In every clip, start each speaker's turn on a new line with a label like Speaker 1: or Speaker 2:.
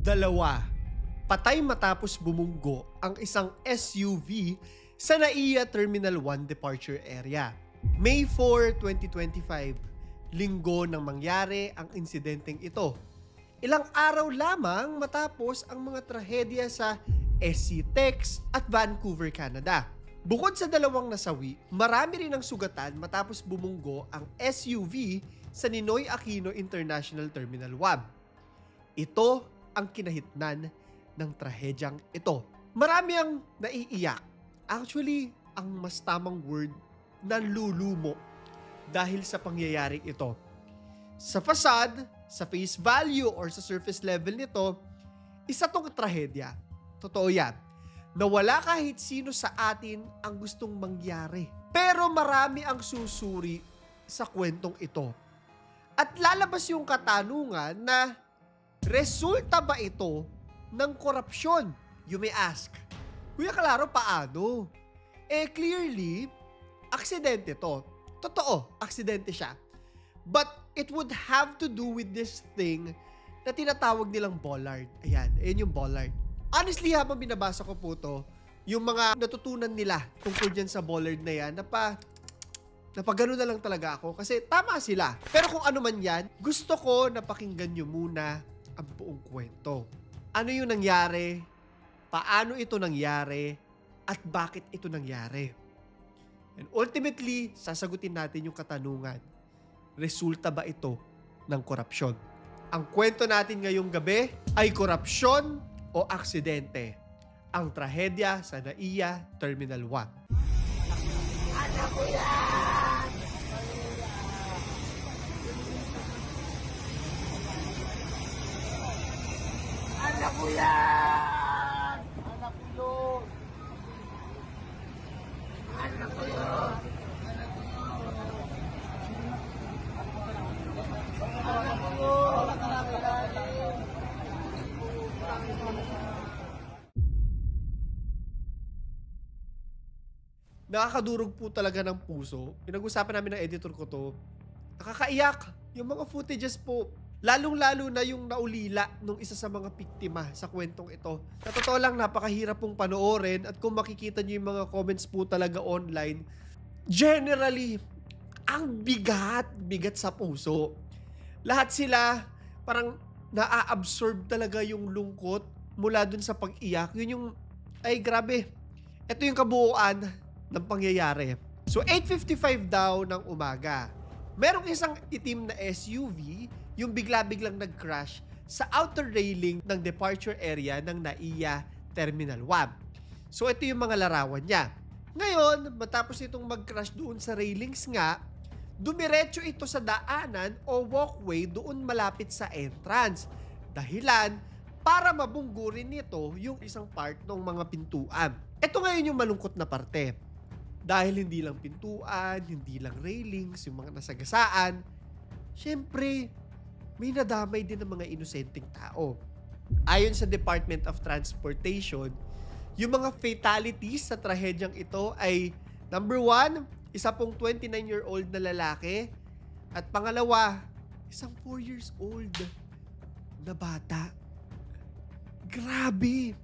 Speaker 1: Dalawa. Patay matapos bumunggo ang isang SUV sa NAIA Terminal 1 departure area. May 4, 2025, linggo nang mangyari ang insidenteng ito. Ilang araw lamang matapos ang mga trahedya sa SC Tex at Vancouver, Canada. Bukod sa dalawang nasawi, marami rin ang sugatan matapos bumunggo ang SUV sa Ninoy Aquino International Terminal 1. Ito ang kinahitnan ng trahedyang ito. Marami ang naiiyak. Actually, ang mas tamang word, nanlulumo dahil sa pangyayaring ito. Sa facade, sa face value or sa surface level nito, isa tong trahedya. Totoo yan. Na wala kahit sino sa atin ang gustong mangyari. Pero marami ang susuri sa kwentong ito. At lalabas yung katanungan na resulta ba ito ng korupsyon? You may ask. Kuya Claro, paano? Clearly, aksidente to. Totoo, aksidente siya. But it would have to do with this thing na tinatawag nilang bollard. Ayan yung bollard. Honestly, habang binabasa ko po to, yung mga natutunan nila tungkol dyan sa bollard na yan, napagano na lang talaga ako kasi tama sila. Pero kung ano man yan, gusto ko na pakinggan nyo muna ang buong kwento. Ano yung nangyari? Paano ito nangyari? At bakit ito nangyari? And ultimately, sasagutin natin yung katanungan. Resulta ba ito ng korupsyon? Ang kwento natin ngayong gabi ay korupsyon o aksidente. Ang trahedya sa NAIA Terminal 1.
Speaker 2: Anak ko yan! Anak ko yan! Anak ko yun! Anak ko yun! Anak ko yun!
Speaker 1: Nakakadurog po talaga ng puso. Pinag-usapan namin ng editor ko to. Nakakaiyak yung mga footages po. Lalong-lalo na yung naulila nung isa sa mga biktima sa kwentong ito. Sa totoo lang, napakahirap pong panoorin at kung makikita nyo yung mga comments po talaga online, generally, ang bigat sa puso. Lahat sila parang naa-absorb talaga yung lungkot mula dun sa pag-iyak. Yun yung, ay grabe. Ito yung kabuuan ng pangyayari. So 8:55 daw ng umaga, merong isang itim na SUV yung bigla-biglang nag-crash sa outer railing ng departure area ng NAIA Terminal 1. So ito yung mga larawan niya. Ngayon, matapos itong mag-crash doon sa railings nga, dumiretso ito sa daanan o walkway doon malapit sa entrance. Dahilan para mabunggurin nito yung isang part ng mga pintuan. Ito ngayon yung malungkot na parte. Dahil hindi lang pintuan, hindi lang railings, yung mga nasagasaan, syempre, may nadamay din ng mga inosenteng tao. Ayon sa Department of Transportation, yung mga fatalities sa trahedyang ito ay number 1, isa pong 29-year-old na lalaki at pangalawa, isang 4 years old na bata. Grabe!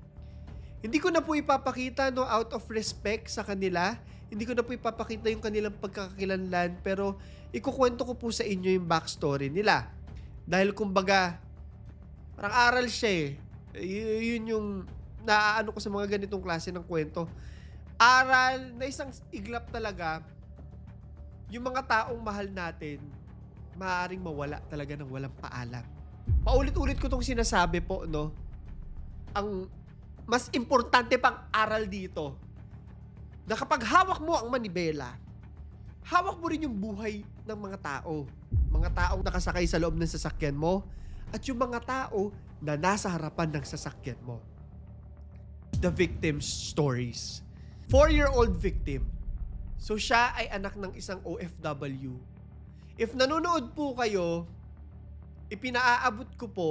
Speaker 1: Hindi ko na po ipapakita out of respect sa kanila. Hindi ko na po ipapakita yung kanilang pagkakakilanlan pero ikukwento ko po sa inyo yung backstory nila. Dahil kumbaga, parang aral siya Yun yung naaano ko sa mga ganitong klase ng kwento. Aral na isang iglap talaga, yung mga taong mahal natin, maaaring mawala talaga ng walang paalam. Paulit-ulit ko tong sinasabi po, no? Ang mas importante pang aral dito, na kapag hawak mo ang manibela, hawak mo rin yung buhay ng mga tao. Mga taong nakasakay sa loob ng sasakyan mo at yung mga tao na nasa harapan ng sasakyan mo. The victim's stories. 4-year-old victim. So siya ay anak ng isang OFW. If nanonood po kayo, ipinaaabot ko po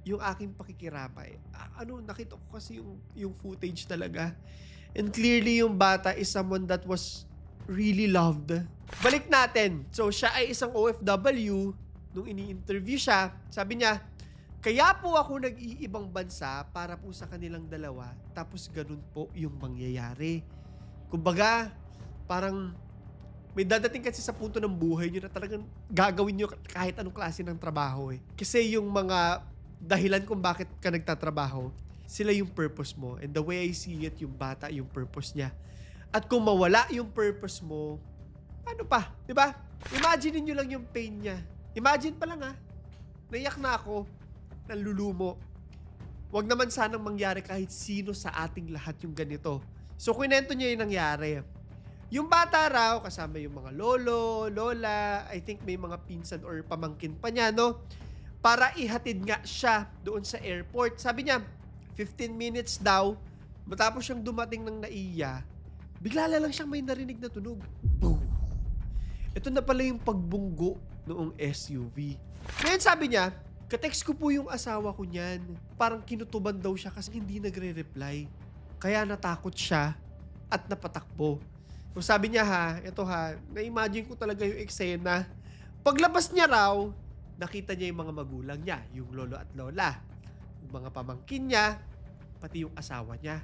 Speaker 1: yung aking pakikiramay. Nakita ko kasi yung footage talaga. And clearly yung bata is someone that was really loved. Balik natin. So siya ay isang OFW. Nung ini-interview siya, sabi niya, Kaya po ako nag-iibang bansa para po sa kanilang dalawa, tapos ganun po yung mangyayari. Kumbaga, parang may dadating kasi sa punto ng buhay nyo na talagang gagawin nyo kahit anong klase ng trabaho eh. Kasi yung mga dahilan kung bakit ka nagtatrabaho, sila yung purpose mo. And the way I see it, yung bata yung purpose niya. At kung mawala yung purpose mo, ano pa? Diba? Imagine nyo lang yung pain niya. Imagine pa lang naiyak na ako. Nalulumo. Wag naman sanang mangyari kahit sino sa ating lahat yung ganito. So, kwento niya yung nangyari. Yung bata raw, kasama yung mga lolo, lola, I think may mga pinsan or pamangkin pa niya, no? Para ihatid nga siya doon sa airport. Sabi niya, 15 minutes daw, matapos siyang dumating ng NAIA, bigla lang siyang may narinig na tunog. Boom! Ito na pala yung pagbunggo noong SUV. Ngayon sabi niya, katext ko po yung asawa ko niyan. Parang kinutuban daw siya kasi hindi nagre-reply. Kaya natakot siya at napatakbo. So sabi niya na-imagine ko talaga yung eksena. Paglabas niya raw, nakita niya yung mga magulang niya, yung lolo at lola, yung mga pamangkin niya, pati yung asawa niya.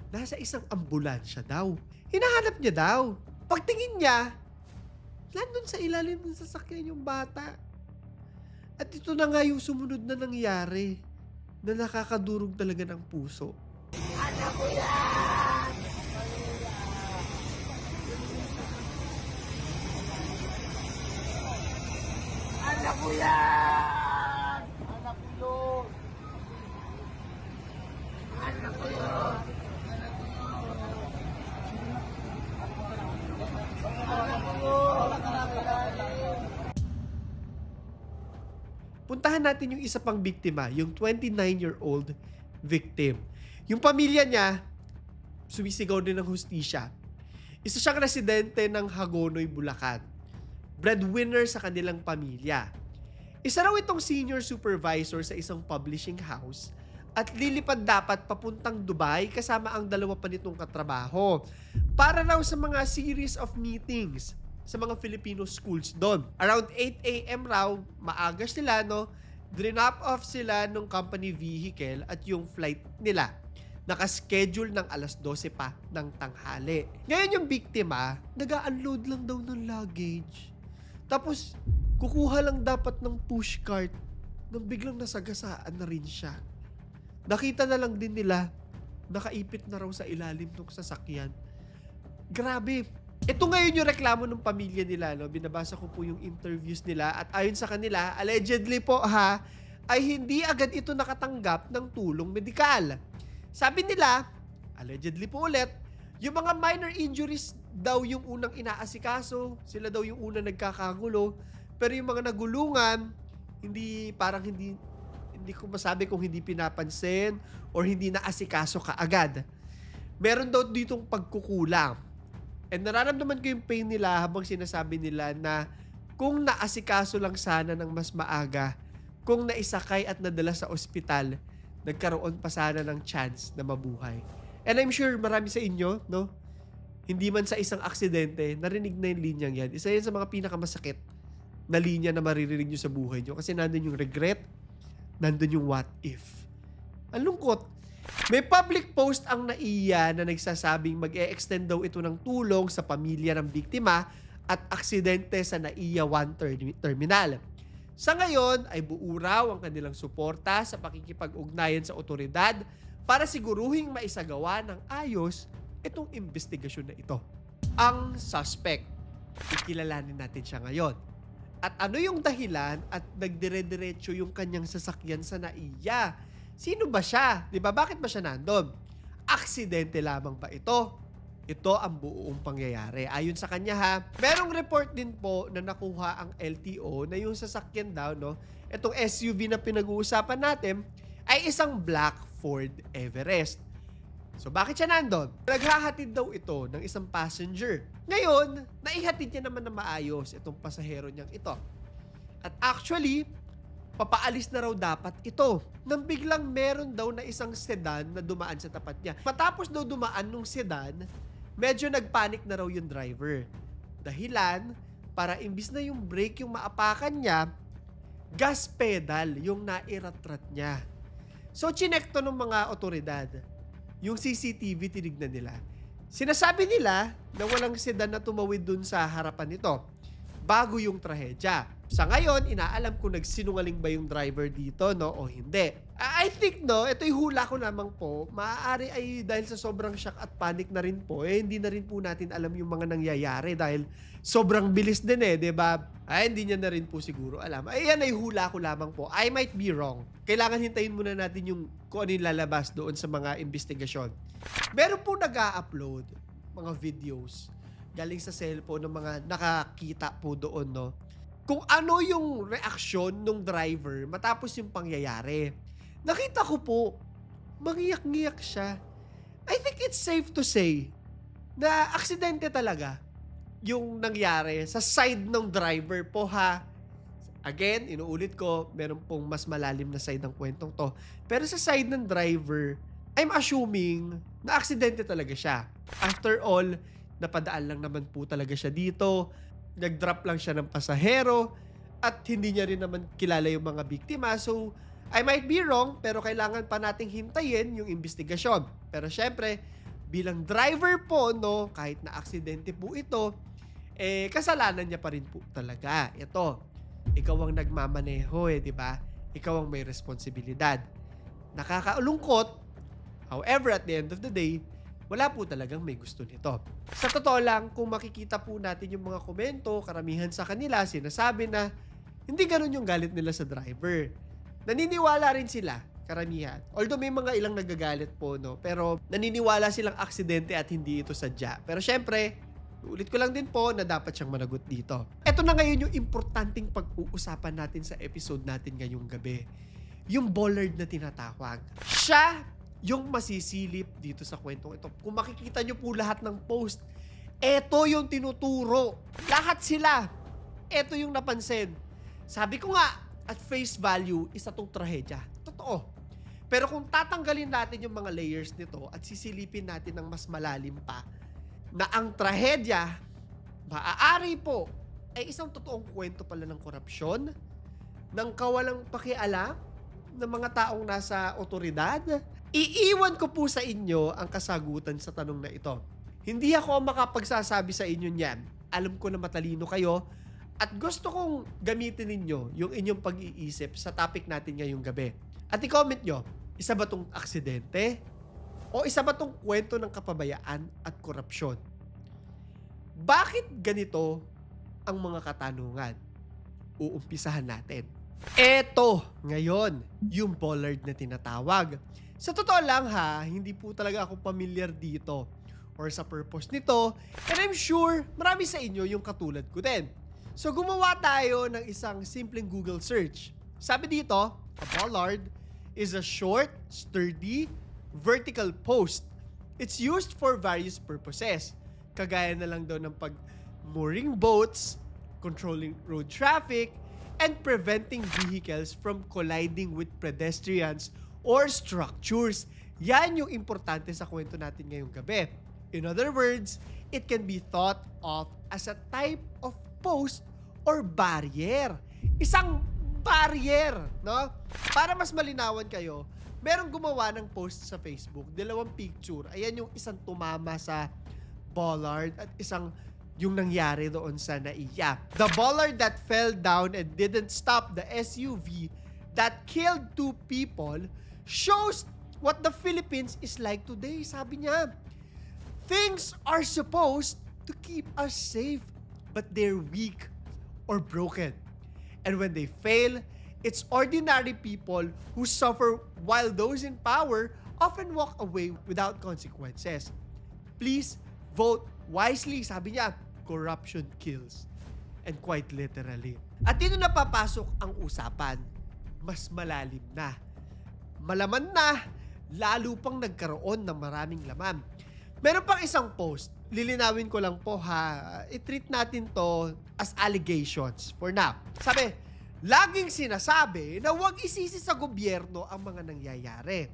Speaker 1: Nasa isang ambulansya daw. Hinahanap niya daw. Pagtingin niya, nandun sa ilalim ng sasakyan yung bata. At ito na nga yung sumunod na nangyari na nakakadurog talaga ng puso.
Speaker 2: Anak ko yan! Anak ko yan! Anak ko yun! Anak ko yun! Anak ko yun!
Speaker 1: Puntahan natin yung isa pang biktima, yung 29-year-old victim. Yung pamilya niya, sumisigaw din ng hustisya. Isa siyang residente ng Hagonoy, Bulacan. Breadwinner sa kanilang pamilya. Isa raw itong senior supervisor sa isang publishing house at lilipad dapat papuntang Dubai kasama ang dalawa pa nitong katrabaho para raw sa mga series of meetings sa mga Filipino schools doon. Around 8 a.m. raw, maaga sila, no? Drop off sila ng company vehicle at yung flight nila. Nakaschedule ng alas 12 pa ng tanghali. Ngayon yung biktima, nag-unload lang daw ng luggage. Tapos, kukuha lang dapat ng pushcart nang biglang nasagasaan na rin siya. Nakita na lang din nila, nakaipit na raw sa ilalim ng sasakyan. Grabe. Ito ngayon yung reklamo ng pamilya nila, no? Binabasa ko po yung interviews nila at ayon sa kanila, allegedly po ay hindi agad ito nakatanggap ng tulong medikal. Sabi nila, allegedly po ulit, yung mga minor injuries daw yung unang inaasikaso, sila daw yung unang nagkakagulo, pero yung mga nagulungan, hindi ko masabi kung hindi pinapansin or hindi naasikaso kaagad. Meron daw ditong pagkukulang. And nararamdaman ko yung pain nila habang sinasabi nila na kung naasikaso lang sana ng mas maaga, kung naisakay at nadala sa ospital, nagkaroon pa sana ng chance na mabuhay. And I'm sure marami sa inyo, no? Hindi man sa isang aksidente, narinig na yung linyang yan. Isa yan sa mga pinakamasakit na linya na maririnig nyo sa buhay nyo. Kasi nandun yung regret, nandun yung what if. Ang lungkot. May public post ang NAIA na nagsasabing mag-e-extend daw ito ng tulong sa pamilya ng biktima at aksidente sa NAIA 1 Terminal. Sa ngayon ay buo raw ang kanilang suporta sa pakikipag-ugnayan sa otoridad para siguruhing maisagawa ng ayos itong investigasyon na ito. Ang suspect, ikilalanin natin siya ngayon. At ano yung dahilan at nagdire-diretso yung kanyang sasakyan sa NAIA? Sino ba siya? Diba? Bakit ba siya nandun? Aksidente lamang ba ito? Ito ang buong pangyayari. Ayon sa kanya merong report din po na nakuha ang LTO na yung sasakyan daw, no? Itong SUV na pinag-uusapan natin ay isang black Ford Everest. So bakit siya nandun? Naghahatid daw ito ng isang passenger. Ngayon, naihatid niya naman na maayos itong pasahero niyang ito. At actually, papaalis na raw dapat ito. Nang biglang meron daw na isang sedan na dumaan sa tapat niya. Matapos daw dumaan nung sedan, medyo nagpanik na raw yung driver. Dahilan, para imbis na yung brake yung maapakan niya, gas pedal yung nairatrat niya. So, chinek to ng mga otoridad. Yung CCTV tinignan nila. Sinasabi nila na walang sedan na tumawid dun sa harapan nito bago yung trahedya. Sa ngayon, inaalam kung nagsinungaling ba yung driver dito, no, o hindi. I think, no, ito yung hula ko lamang po, maaari ay dahil sa sobrang shock at panic na rin po, hindi na rin po natin alam yung mga nangyayari dahil sobrang bilis din di ba? Hindi niya na rin po siguro alam. Yan ay hula ko lamang po. I might be wrong. Kailangan hintayin muna natin yung kung ano yung lalabas doon sa mga investigasyon. Meron po nag-a-upload mga videos galing sa cellphone ng mga nakakita po doon, no? Kung ano yung reaksyon ng driver matapos yung pangyayari. Nakita ko po, mangiyak-ngiyak siya. I think it's safe to say na aksidente talaga yung nangyari sa side ng driver po, ha. Again, inuulit ko, meron pong mas malalim na side ng kwentong to. Pero sa side ng driver, I'm assuming na aksidente talaga siya. After all, napadaan lang naman po talaga siya dito. Nag-drop lang siya ng pasahero at hindi niya rin naman kilala yung mga biktima. So, I might be wrong, pero kailangan pa nating hintayin yung investigasyon. Pero syempre, bilang driver po, no, kahit na aksidente po ito, kasalanan niya pa rin po talaga. Ito, ikaw ang nagmamaneho di ba? Ikaw ang may responsibilidad. Nakakalungkot, however, at the end of the day, wala po talagang may gusto nito. Sa totoo lang, kung makikita po natin yung mga komento, karamihan sa kanila, sinasabi na hindi ganun yung galit nila sa driver. Naniniwala rin sila, karamihan. Although may mga ilang nagagalit po, no? Pero naniniwala silang aksidente at hindi ito sadya. Pero syempre, ulit ko lang din po na dapat siyang managot dito. Ito na ngayon yung importanteng pag-uusapan natin sa episode natin ngayong gabi. Yung bollard na tinatawag. Siya yung masisilip dito sa kwentong ito. Kung makikita nyo po lahat ng post, eto yung tinuturo. Lahat sila. Eto yung napansin. Sabi ko nga, at face value, isa tong trahedya. Totoo. Pero kung tatanggalin natin yung mga layers nito at sisilipin natin ng mas malalim pa, na ang trahedya, maaari po, ay isang totoong kwento pala ng korupsyon, ng kawalang pakialam ng mga taong nasa otoridad. Iiwan ko po sa inyo ang kasagutan sa tanong na ito. Hindi ako makapagsasabi sa inyo niyan. Alam ko na matalino kayo at gusto kong gamitin ninyo yung inyong pag-iisip sa topic natin ngayong gabi. At i-comment nyo, isa ba tong aksidente? O isa ba tong kwento ng kapabayaan at korupsyon? Bakit ganito ang mga katanungan? Uumpisahan natin. Eto, ngayon, yung bollard na tinatawag. Sa totoo lang ha, hindi po talaga ako familiar dito or sa purpose nito. And I'm sure marami sa inyo yung katulad ko din. So gumawa tayo ng isang simpleng Google search. Sabi dito, a bollard is a short, sturdy, vertical post. It's used for various purposes. Kagaya na lang daw ng pag-mooring boats, controlling road traffic, and preventing vehicles from colliding with pedestrians or structures. Yan yung importante sa kwento natin ngayong gabi. In other words, it can be thought of as a type of post or barrier. Isang barrier, no? Para mas malinawan kayo, merong gumawa ng post sa Facebook, 2 picture. Ayan yung isang tumama sa bollard at isang yung nangyari doon sa NAIA. The bollard that fell down and didn't stop the SUV that killed 2 people shows what the Philippines is like today. Sabi niya, things are supposed to keep us safe, but they're weak or broken. And when they fail, it's ordinary people who suffer while those in power often walk away without consequences. Please vote wisely, sabi niya. Corruption kills. And quite literally. At dito na papasok ang usapan. Mas malalim na. Malaman na, lalo pang nagkaroon ng maraming laman. Meron pang isang post. Lilinawin ko lang po ha. I-treat natin to as allegations for now. Sabi, laging sinasabi na huwag isisi sa gobyerno ang mga nangyayari.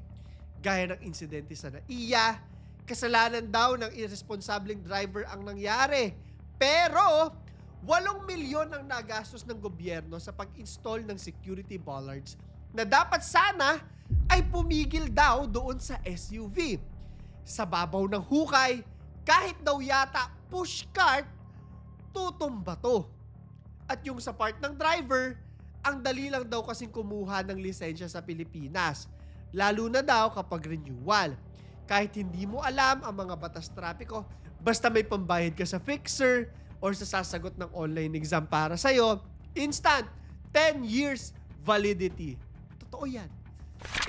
Speaker 1: Gaya ng insidente sa NAIA, kasalanan daw ng irresponsableng driver ang nangyari. Pero, 8 milyon ang nagastos ng gobyerno sa pag-install ng security bollards na dapat sana ay pumigil daw doon sa SUV. Sa babaw ng hukay, kahit daw yata pushcart, tutumba to. At yung sa part ng driver, ang dali lang daw kasing kumuha ng lisensya sa Pilipinas, lalo na daw kapag renewal. Kahit hindi mo alam ang mga batas trapiko, basta may pambayad ka sa fixer or sa sasagot ng online exam para sa'yo, instant, 10 years validity. Totoo yan.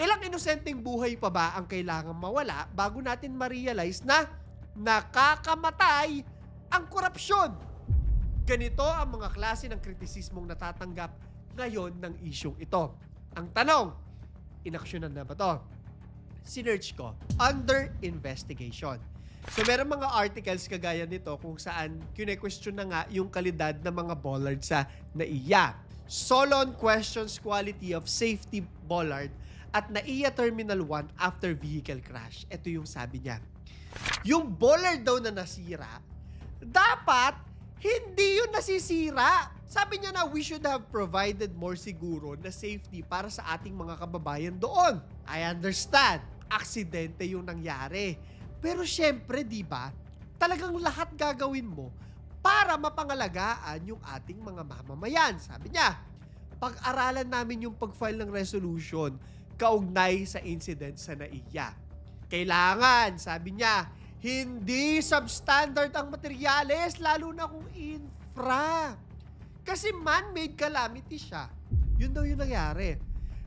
Speaker 1: Ilang inosenteng buhay pa ba ang kailangang mawala bago natin ma-realize na nakakamatay ang korupsyon? Ganito ang mga klase ng kritisismong natatanggap ngayon ng isyong ito. Ang tanong, inaksyonan na ba to? Sinearch ko, under investigation. So meron mga articles kagaya nito kung saan kine-question na nga yung kalidad ng mga bollard sa NAIA. Solon questions quality of safety bollard at NAIA Terminal 1 after vehicle crash. Ito yung sabi niya. Yung bollard daw na nasira, dapat hindi yun nasisira. Sabi niya na we should have provided more siguro na safety para sa ating mga kababayan doon. I understand, aksidente yung nangyari. Pero syempre, di ba, talagang lahat gagawin mo para mapangalagaan yung ating mga mamamayan. Sabi niya, pag-aralan namin yung pag-file ng resolution kaugnay sa incident sa NAIA. Kailangan, sabi niya, hindi substandard ang materyales, lalo na kung infra. Kasi man-made calamity siya. Yun daw yung nangyari.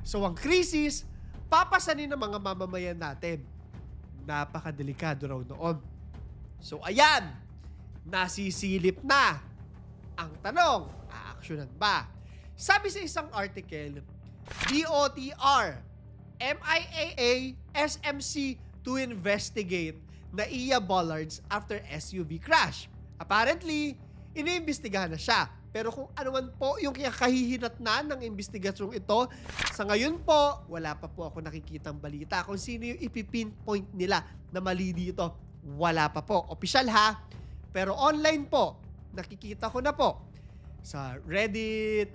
Speaker 1: So ang krisis, papasanin ng mga mamamayan natin. Napakadelikado raw noon. So ayan, nasisilip na. Ang tanong, aaksyonan ba? Sabi sa isang article, DOTR, MIAA, SMC to investigate NAIA bollards after SUV crash. Apparently, iniimbestigahan na siya. Pero kung ano man po yung kahihinatnan ng investigasyong ito, sa ngayon po, wala pa po ako nakikitang balita kung sino yung ipipinpoint nila na mali dito. Wala pa po. Opisyal ha. Pero online po, nakikita ko na po sa Reddit,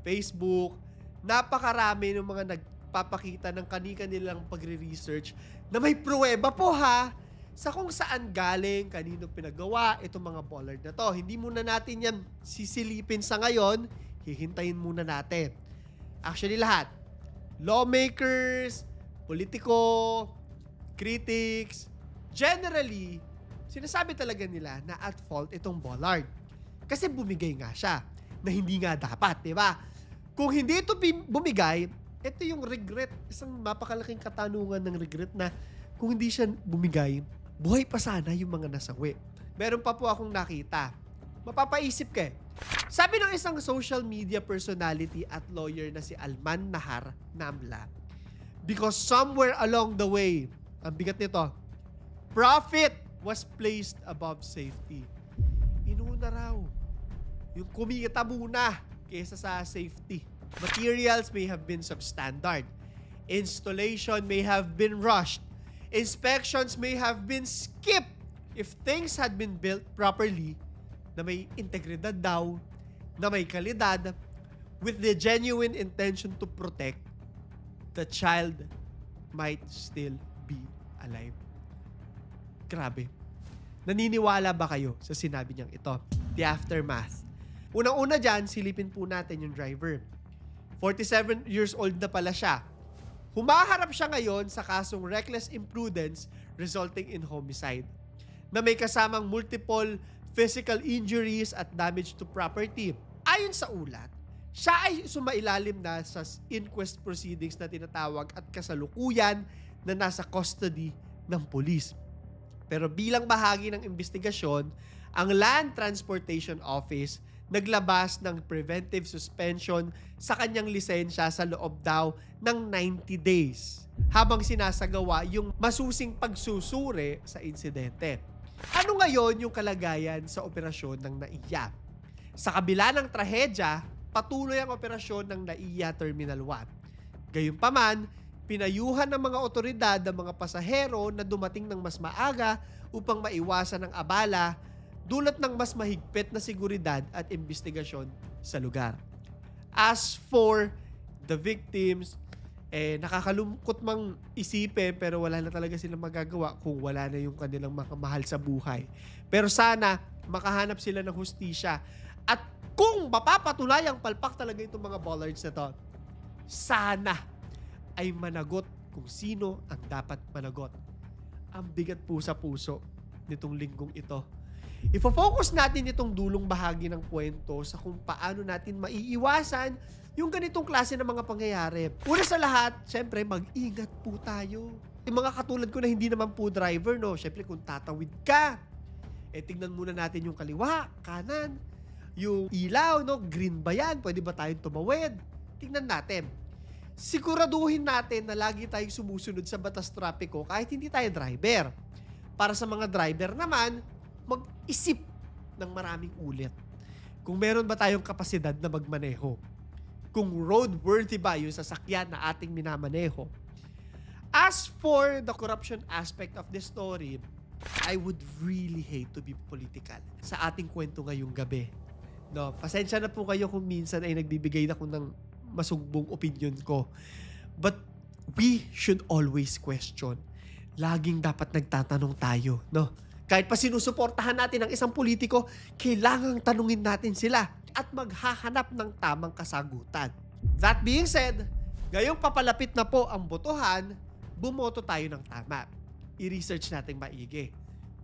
Speaker 1: Facebook, napakarami ng mga nagpapakita ng kani-kanilang pagre-research na may pruweba po ha sa kung saan galing, kanino pinagawa itong mga bollard na to. Hindi muna natin yan sisilipin sa ngayon, hihintayin muna natin. Actually lahat, lawmakers, politiko, critics, generally, sinasabi talaga nila na at fault itong bollard. Kasi bumigay nga siya, na hindi nga dapat, di ba? Kung hindi ito bumigay, ito yung regret, isang mapakalaking katanungan ng regret na kung hindi siya bumigay, buhay pa sana yung mga nasawi. Meron pa po akong nakita. Mapapaisip ka eh. Sabi ng isang social media personality at lawyer na si Alman Nahar Namla, because somewhere along the way, ang bigat nito, profit was placed above safety. Inuna raw. Yung kumita muna kaysa sa safety. Materials may have been substandard. Installation may have been rushed. Inspections may have been skipped. If things had been built properly, na may integridad daw, na may kalidad, with the genuine intention to protect, the child might still be alive. Grabe. Naniniwala ba kayo sa sinabi niyang ito? The aftermath. Unang-una dyan, silipin po natin yung driver. 47 years old na pala siya. Humaharap siya ngayon sa kasong reckless imprudence resulting in homicide na may kasamang multiple physical injuries at damage to property. Ayon sa ulat, siya ay sumailalim na sa inquest proceedings na tinatawag at kasalukuyan na nasa custody ng pulis. Pero bilang bahagi ng investigasyon, ang Land Transportation Office naglabas ng preventive suspension sa kanyang lisensya sa loob daw ng 90 days habang sinasagawa yung masusing pagsusuri sa insidente. Ano ngayon yung kalagayan sa operasyon ng NAIA? Sa kabila ng trahedya, patuloy ang operasyon ng NAIA Terminal 1. Gayunpaman, pinayuhan ng mga otoridad ang mga pasahero na dumating ng mas maaga upang maiwasan ang abala dulot ng mas mahigpit na seguridad at investigasyon sa lugar. As for the victims, nakakalungkot mang isipin pero wala na talaga silang magagawa kung wala na yung kanilang mga mahal sa buhay. Pero sana makahanap sila ng hustisya. At kung mapapatulayang palpak talaga itong mga bollards na to, sana ay managot kung sino ang dapat managot. Ang bigat po sa puso nitong linggong ito. Ifo-focus natin itong dulong bahagi ng kwento sa kung paano natin maiiwasan yung ganitong klase ng mga pangyayari. Una sa lahat, syempre, mag-ingat po tayo. Yung mga katulad ko na hindi naman po driver, no? Syempre, kung tatawid ka, tingnan muna natin yung kaliwa, kanan, yung ilaw, no? Green ba yan? Pwede ba tayong tumawid? Tingnan natin. Siguraduhin natin na lagi tayong sumusunod sa batas trapiko kahit hindi tayo driver. Para sa mga driver naman, mag-isip ng maraming ulit. Kung meron ba tayong kapasidad na magmaneho. Kung roadworthy ba yung sasakyan na ating minamaneho. As for the corruption aspect of this story, I would really hate to be political sa ating kwento ngayong gabi. No, pasensya na po kayo kung minsan ay nagbibigay na ko ng masugbong opinion ko. But we should always question. Laging dapat nagtatanong tayo, no? Kahit pa sinusuportahan natin ang isang politiko, kailangang tanungin natin sila at maghahanap ng tamang kasagutan. That being said, ngayong papalapit na po ang botohan, bumoto tayo ng tama. I-research natin maigi.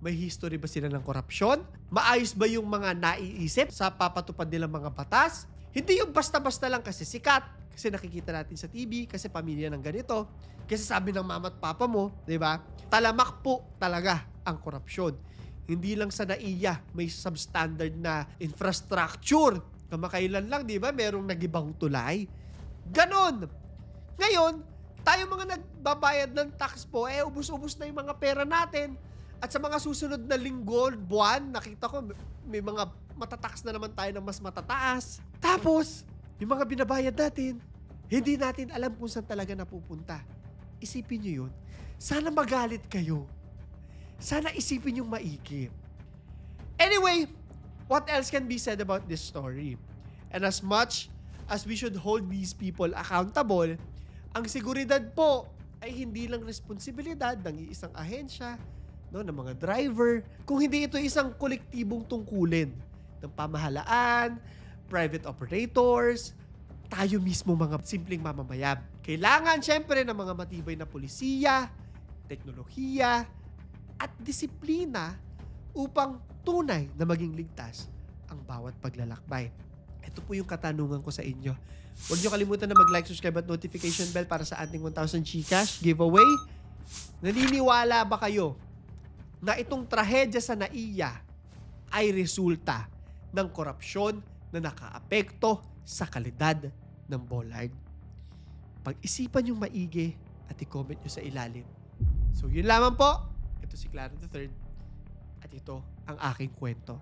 Speaker 1: May history ba sila ng korupsyon? Maayos ba yung mga naiisip sa papatupad nilang mga batas? Hindi yung basta-basta lang kasi sikat, kasi nakikita natin sa TV, kasi pamilya ng ganito, kasi sabi ng mama at papa mo, di ba? Talamak po talaga ang korupsyon. Hindi lang sa NAIA may substandard na infrastructure. Kamakailan lang, di ba? Merong nagibang tulay. Ganon. Ngayon, tayo mga nagbabayad ng tax po, ubus-ubus na yung mga pera natin. At sa mga susunod na linggo, buwan, nakita ko may mga matatax na naman tayo ng mas matataas. Tapos, yung mga binabayad natin, hindi natin alam kung saan talaga napupunta. Isipin nyo yun. Sana magalit kayo. Sana isipin yung maigi. Anyway, what else can be said about this story? And as much as we should hold these people accountable, ang seguridad po ay hindi lang responsibilidad ng isang ahensya, no, ng mga driver, kung hindi ito isang kolektibong tungkulin ng pamahalaan, private operators, tayo mismo mga simpleng mamamayan. Kailangan syempre ng mga matibay na pulisiya, teknolohiya, at disiplina upang tunay na maging ligtas ang bawat paglalakbay. Ito po yung katanungan ko sa inyo. Huwag nyo kalimutan na mag-like, subscribe at notification bell para sa ating 1,000 GCash giveaway. Naniniwala ba kayo na itong trahedya sa NAIA ay resulta ng korupsyon na nakaapekto sa kalidad ng bollard? Pag-isipan yung maigi at i-comment nyo sa ilalim. So yun lamang po. Ito si Clara III at ito ang aking kwento.